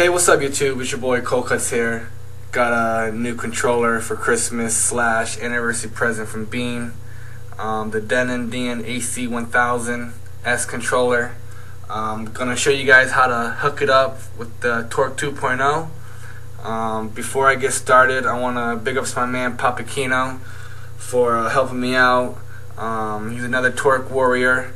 Hey, what's up YouTube? It's your boy Koldkuts here. Got a new controller for Christmas / anniversary present from Beam. The Denon hc1000s controller. I'm gonna show you guys how to hook it up with the TORQ 2.0. Before I get started, I wanna big up my man Papakino for helping me out. He's another TORQ warrior.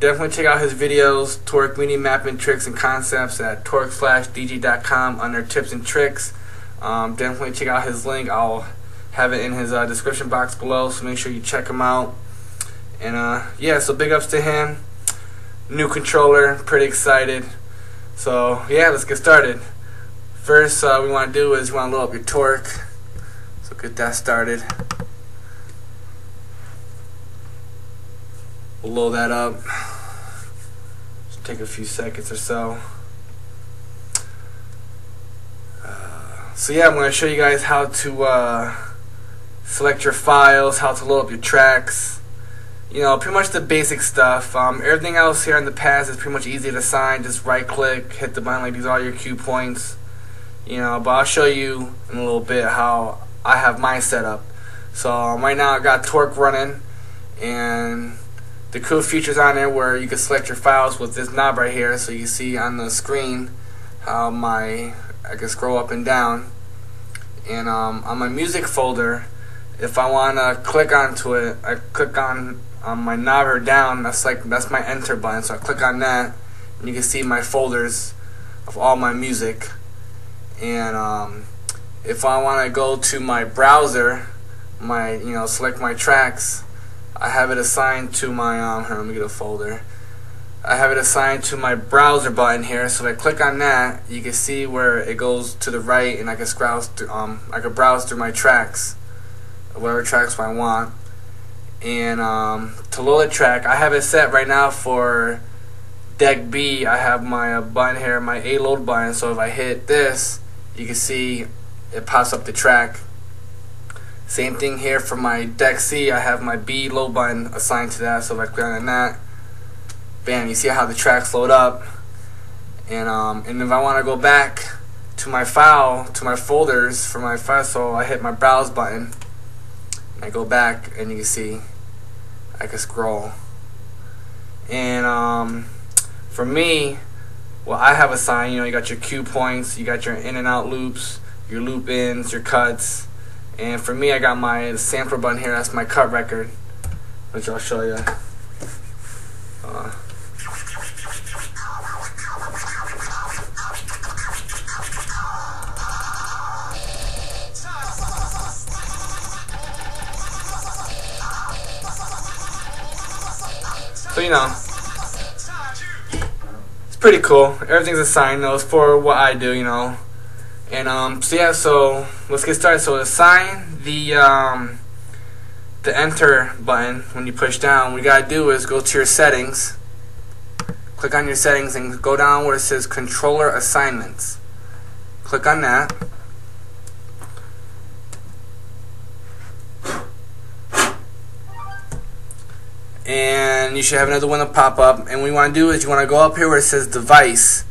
Definitely check out his videos, TORQ mini mapping tricks and concepts at torq/dg.com under tips and tricks. Definitely check out his link. I'll have it in his description box below, so make sure you check him out. And yeah, so big ups to him. New controller, pretty excited. So yeah, let's get started. First, what we want to do is you want to load up your TORQ. So get that started. We'll load that up. Just take a few seconds or so. So yeah, I'm going to show you guys how to select your files, how to load up your tracks. You know, pretty much the basic stuff. Everything else here in the past is pretty much easy to assign. Just right click, hit the button, like these are all your cue points. You know, but I'll show you in a little bit how I have mine set up. So right now I got TORQ running, and the cool features on there where you can select your files with this knob right here, so you see on the screen how I can scroll up and down. And on my music folder, if I want to click onto it, I click on my knob or down. That's my enter button. So I click on that, and you can see my folders of all my music. And if I want to go to my browser, select my tracks, I have it assigned to my here, let me get a folder. I have it assigned to my browser button here, so if I click on that, you can see where it goes to the right, and I can browse through my tracks, whatever tracks I want. And to load a track, I have it set right now for deck B. I have my button here, my A load button, so if I hit this, you can see it pops up the track. Same thing here for my deck C. I have my B load button assigned to that, so if I click on that, bam, you see how the tracks load up. And if I want to go back to my file, to my folders for my file, so I hit my browse button, and I go back, and you can see I can scroll. And for me, well, I have assigned, you got your cue points, you got your in and out loops, your loop ins, your cuts. And for me, I got my sampler button here. That's my cut record, which I'll show you. So it's pretty cool. Everything's assigned though. It's for what I do, And so yeah, so let's get started. So assign the enter button when you push down. What you gotta do is go to your settings, click on your settings, and go down where it says controller assignments. Click on that. And you should have another one to pop up. And what you want to do is you want to go up here where it says device,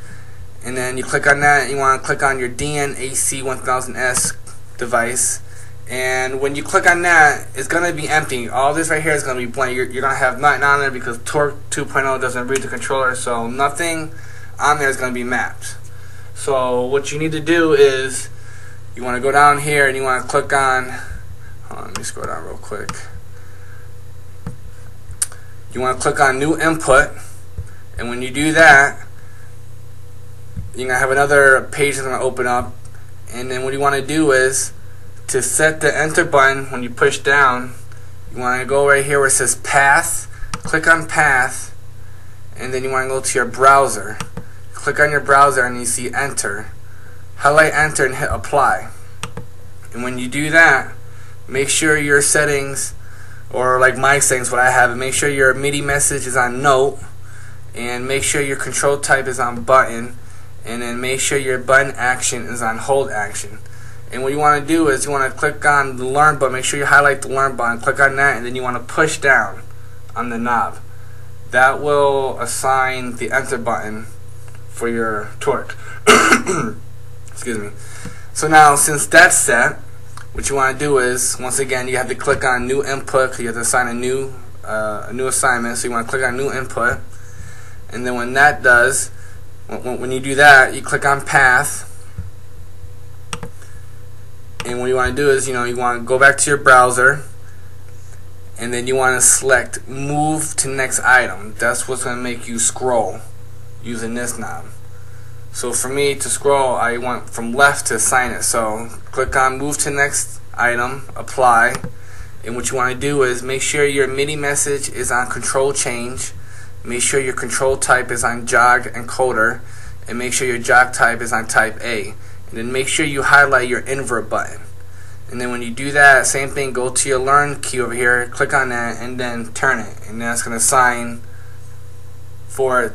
and then you click on that, and you want to click on your Denon hc1000s device. And when you click on that, it's going to be empty. All this right here is going to be blank. You're going to have nothing on there because TORQ 2.0 doesn't read the controller, so nothing on there is going to be mapped. So what you need to do is you want to go down here, and you want to click on, hold on, let me scroll down real quick. You want to click on new input, and when you do that, you're going to have another page that's going to open up. And then what you want to do is to set the enter button when you push down, you want to go right here where it says path, click on path, and then you want to go to your browser. Click on your browser and you see enter. Highlight enter and hit apply. And when you do that, make sure your settings, or like my settings, what I have, make sure your MIDI message is on note, and make sure your control type is on button, and then make sure your button action is on hold action. And what you want to do is you want to click on the learn button, make sure you highlight the learn button, click on that, and then you want to push down on the knob. That will assign the enter button for your torque. Excuse me. So now, since that's set, what you want to do is, once again, you have to click on new input, because you have to assign a new assignment. So you want to click on new input, and then when that does, when you do that, you click on path, and what you want to do is, you want to go back to your browser, and then you want to select move to next item. That's what's going to make you scroll using this knob. So for me to scroll, I want from left to assign it. So click on move to next item, apply, and what you want to do is make sure your MIDI message is on control change, make sure your control type is on jog encoder, and make sure your jog type is on type A, and then make sure you highlight your invert button. And then when you do that, same thing, go to your learn key over here, click on that, and then turn it, and that's going to assign for it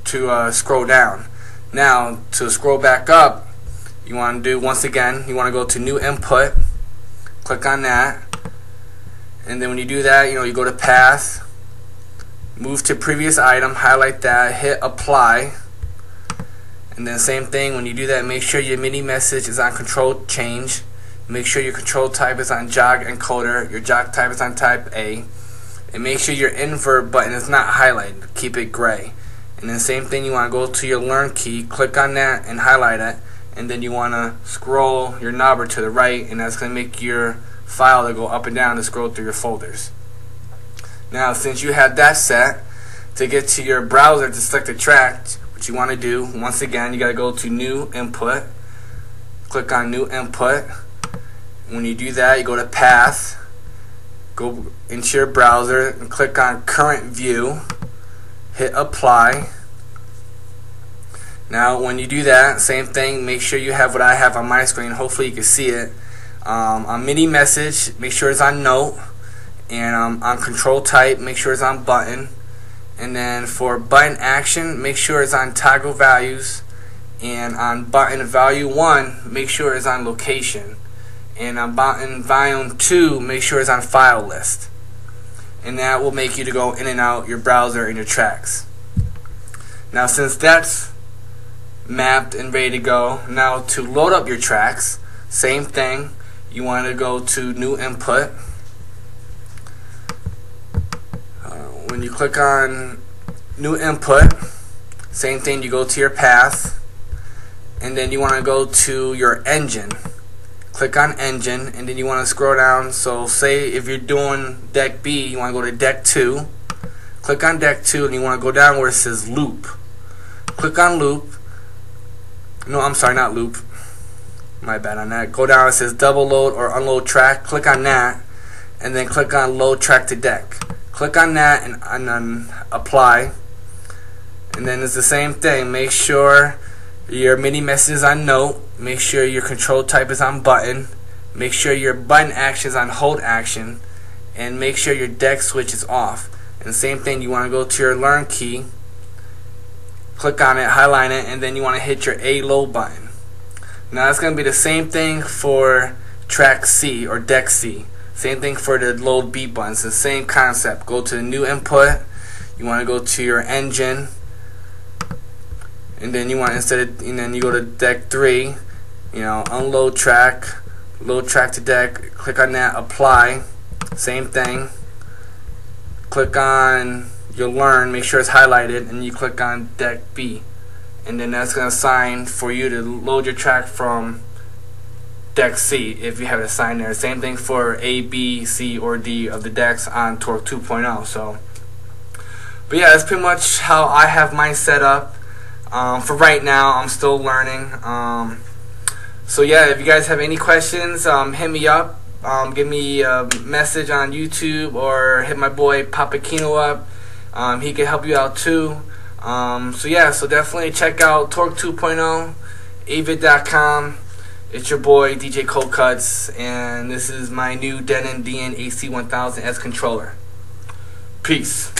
to scroll down. Now, to scroll back up, you want to do, once again, you want to go to new input, click on that, and then when you do that, you go to path, move to previous item, highlight that, hit apply, and then same thing, when you do that, make sure your MIDI message is on control change, make sure your control type is on jog encoder, your jog type is on type A, and make sure your invert button is not highlighted, keep it gray. And then same thing, you want to go to your learn key, click on that and highlight it, and then you want to scroll your knobber to the right, and that's going to make your file to go up and down to scroll through your folders. Now, since you have that set, to get to your browser to select a track, what you want to do, once again, you got to go to new input, click on new input. When you do that, you go to path, go into your browser and click on current view, hit apply. Now when you do that, same thing, make sure you have what I have on my screen, hopefully you can see it. On MIDI message, make sure it's on note, and on control type, make sure it's on button, and then for button action, make sure it's on toggle values, and on button value 1, make sure it's on location, and on button volume 2, make sure it's on file list. And that will make you to go in and out your browser and your tracks. Now since that's mapped and ready to go, now to load up your tracks, same thing, you want to go to new input. When you click on new input, same thing, you go to your path, and then you want to go to your engine. Click on engine, and then you want to scroll down. So say if you're doing deck B, you want to go to deck 2, click on deck 2, and you want to go down where it says loop. Click on loop. No, I'm sorry, not loop, my bad on that. Go down, it says double load or unload track, click on that, and then click on load track to deck. Click on that and then apply, and then it's the same thing. Make sure your MIDI message is on note, make sure your control type is on button, make sure your button action is on hold action, and make sure your deck switch is off. And the same thing, you want to go to your learn key, click on it, highlight it, and then you want to hit your A load button. Now it's going to be the same thing for track C or deck C. Same thing for the load B button. It's the same concept. Go to the new input, you want to go to your engine, and then you want, and then you go to deck 3, unload track, load track to deck, click on that, apply, same thing, click on your learn, make sure it's highlighted, and you click on deck B, and then that's going to assign for you to load your track from deck C if you have it assigned there. Same thing for A, B, C, or D of the decks on Torque 2.0. So, but yeah, that's pretty much how I have mine set up. For right now, I'm still learning. So yeah, if you guys have any questions, hit me up. Give me a message on YouTube, or hit my boy Papa Kino up. He can help you out too. So yeah, so definitely check out Torque 2.0, avid.com. It's your boy DJ Koldkuts, and this is my new Denon hc1000s controller. Peace.